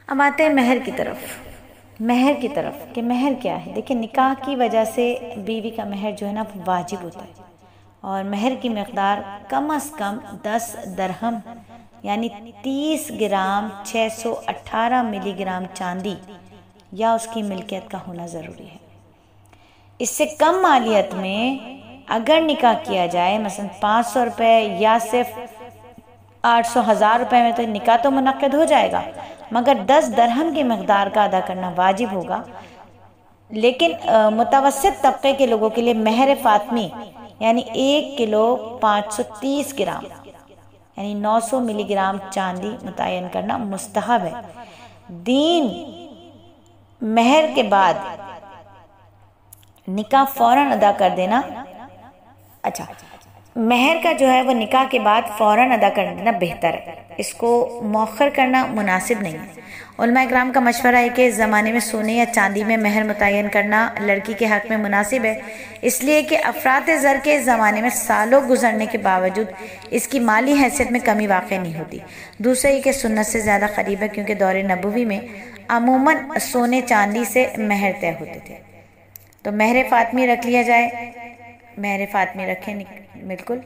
अब आते हैं महर की तरफ कि महर क्या है। देखिए, निकाह की वजह से बीवी का महर जो है ना वो वाजिब होता है, और महर की मकदार कम से कम 10 दरहम यानी 30 ग्राम 618 मिलीग्राम चांदी या उसकी मिल्कियत का होना ज़रूरी है। इससे कम मालियत में अगर निकाह किया जाए, मसलन 500 रुपये या सिर्फ 800-1000 रुपये में, तो निकाह तो मुनक्किद हो जाएगा, मगर 10 दरहम की मकदार का अदा करना वाजिब होगा। लेकिन मुतवस्सित तबके के लोगों के लिए महर फातमी यानी 1 किलो 530 ग्राम यानी 900 मिलीग्राम चांदी मुतय्यन करना मुस्तहब है। दीन महर के बाद निकाह फौरन अदा कर देना, अच्छा, महर का जो है वो निकाह के बाद फ़ौरन अदा कर देना बेहतर है, इसको मौखर करना मुनासिब नहीं है। उलमा इकराम का मशवरा है कि इस ज़माने में सोने या चांदी में महर मुतय्यन करना लड़की के हक़ में मुनासिब है, इसलिए कि अफरात ज़र के इस ज़माने में सालों गुजरने के बावजूद इसकी माली हैसियत में कमी वाक़ई नहीं होती। दूसरा ये कि सुन्नत से ज़्यादा करीब है, क्योंकि दौर नबवी में अमूमन सोने चांदी से महर तय होते थे। तो महर फ़ातमी रख लिया जाए, महर फ़ातमी रखें, बिल्कुल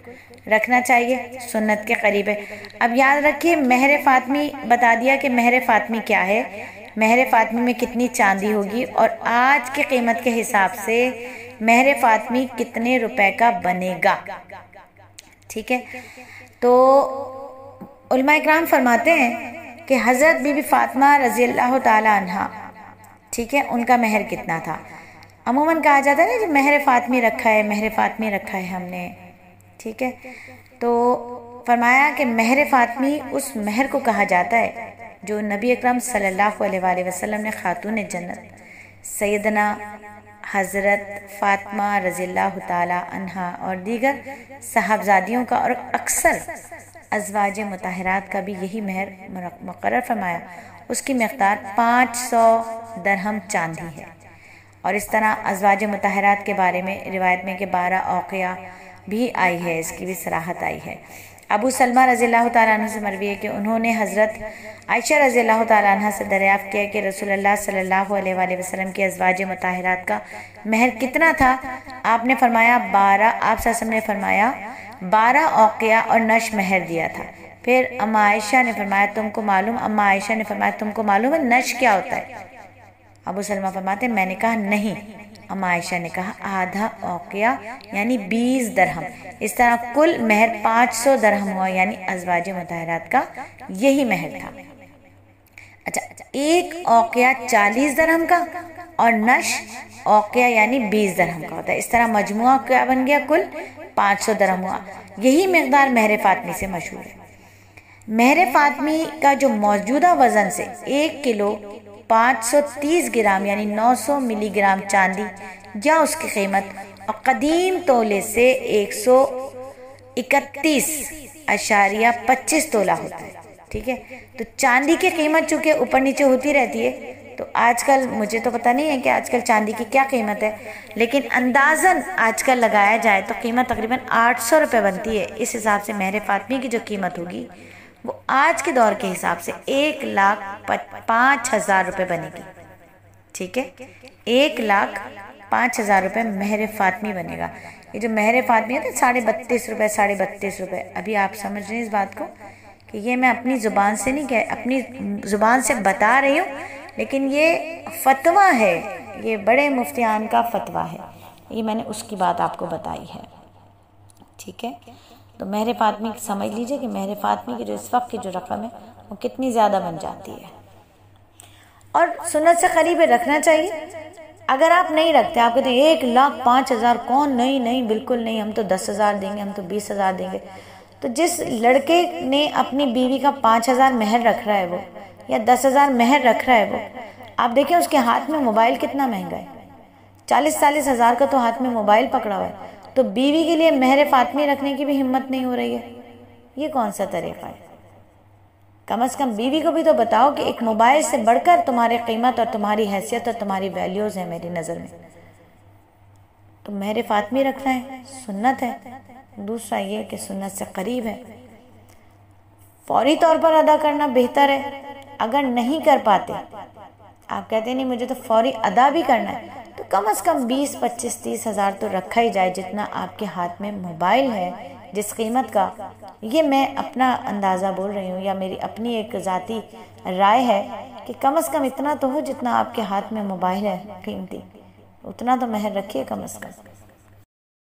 रखना चाहिए, सुन्नत के करीब है। अब याद रखिए, महर फ़ातमी बता दिया कि महर फ़ातमी क्या है, महर फ़ातमी में कितनी चांदी होगी और आज की कीमत के हिसाब से महर फ़ातमी कितने रुपए का बनेगा। ठीक है, तो उलमा इकराम फरमाते हैं कि हज़रत बीबी फ़ातिमा रज़ी अल्लाह ताला अन्हा, ठीक है, उनका महर कितना था। अमूमन कहा जाता है ना जी महर फ़ातमी रखा है, महर फ़ातमी रखा है हमने, ठीक है। तो फरमाया कि महर फ़ातमी उस महर को कहा जाता है जो नबी अकरम सल्लल्लाहु अलैहि वसल्लम ने खातून जन्नत सैयदना हज़रत फ़ातिमा रज़ियल्लाहु ताला अन्हा और दीगर साहबजादियों का और अक्सर अज़वाज मुताहरात का भी यही महर मुक़र्रर फरमाया। उसकी मक़दार 500 दरहम चांदी है। और इस तरह अज़वाज मुताहरात के बारे में रिवायत में कि 12 औक़िया भी आई है, इसकी भी सराहत आई है। अबू सलमा रज़ियल्लाहु ताला अन्हु से मरवी है कि उन्होंने हज़रत आयशा रज़ियल्लाहु ताला अन्हा से दरियाफ़्त किया कि रसूलुल्लाह सल्लल्लाहु अलैहि वसल्लम के अज़वाज मुताहरात का महर कितना था। आपने फरमाया 12, आप सल्लल्लाहु ने फरमाया 12 औक़िया और नश महर दिया था। फिर अम्मा आयशा ने फरमाया तुमको मालूम, अम्मा आयशा ने फरमाया तुमको मालूम है नश क्या होता है। अबू सलमा फरमाते मैंने कहा नहीं। अम्मा आयशा ने कहा आधा औक़िया यानी 20 दरहम। इस तरह कुल महर 500 दरहम हुआ, यानी अज़वाज मुताहरात का यही महर था। अच्छा, एक औक़िया 40 दरहम का और नश औक़िया यानी 20 दरहम का होता है। इस तरह मजमुआ क्या बन गया, कुल 500 दरहम हुआ। यही मकदार महर फ़ातमी से मशहूर है। महर फ़ातमी का जो मौजूदा वज़न से 1 किलो 530 ग्राम यानी 900 मिलीग्राम चांदी या उसकी कीमत और कदीम तोले से 131.25 तोला होता है। ठीक है, तो चांदी की कीमत चूँकि ऊपर नीचे होती रहती है, तो आजकल मुझे तो पता नहीं है कि आजकल चांदी की क्या कीमत है, लेकिन अंदाज़न आजकल लगाया जाए तो कीमत तकरीबन 800 रुपये बनती है। इस हिसाब से महर फ़ातमी की जो कीमत होगी वो आज के दौर के हिसाब से 1,05,000 रुपये बनेगी। ठीक है, 1,05,000 रुपये महर फ़ातमी बनेगा। ये जो महर फ़ातमी है ना 32.5 रुपये, अभी आप समझ रहे हैं इस बात को कि ये मैं अपनी ज़ुबान से नहीं कह, अपनी ज़ुबान से बता रही हूँ, लेकिन ये फतवा है, ये बड़े मुफ्तियान का फतवा है, ये मैंने उसकी बात आपको बताई है। ठीक है, तो महर फ़ातमी समझ लीजिए कि महर फ़ातमी की जो इस वक्त की जो रकम है वो कितनी ज़्यादा बन जाती है, और सुन्नत से करीब रखना चाहिए। अगर आप नहीं रखते, आप कहते 1,05,000 कौन, नहीं बिल्कुल नहीं, हम तो 10,000 देंगे, हम तो 20,000 देंगे। तो जिस लड़के ने अपनी बीवी का 5,000 महर रख रहा है वो, या 10,000 महर रख रहा है वो, आप देखें उसके हाथ में मोबाइल कितना महंगा है, 40-40 हज़ार का तो हाथ में मोबाइल पकड़ा हुआ है, तो बीवी के लिए महर फ़ातमी रखने की भी हिम्मत नहीं हो रही है। ये कौन सा तरीक़ा है? कम से कम बीवी को भी तो बताओ कि एक मोबाइल से बढ़कर तुम्हारी कीमत और तुम्हारी हैसियत और तुम्हारी वैल्यूज़ है मेरी नज़र में। तो महर फ़ातमी रखना है, सुन्नत है। दूसरा ये कि सुन्नत से करीब है, फौरी तौर पर अदा करना बेहतर है। अगर नहीं कर पाते, आप कहते नहीं मुझे तो फौरी अदा भी करना है, तो कम से कम 20, 25, 30 हज़ार तो रखा ही जाए। जितना आपके हाथ में मोबाइल है, जिस कीमत का, ये मैं अपना अंदाज़ा बोल रही हूँ या मेरी अपनी एक ज़ाती राय है कि कम से कम इतना तो हो जितना आपके हाथ में मोबाइल है कीमती, उतना तो मेहर रखिए कम से कम।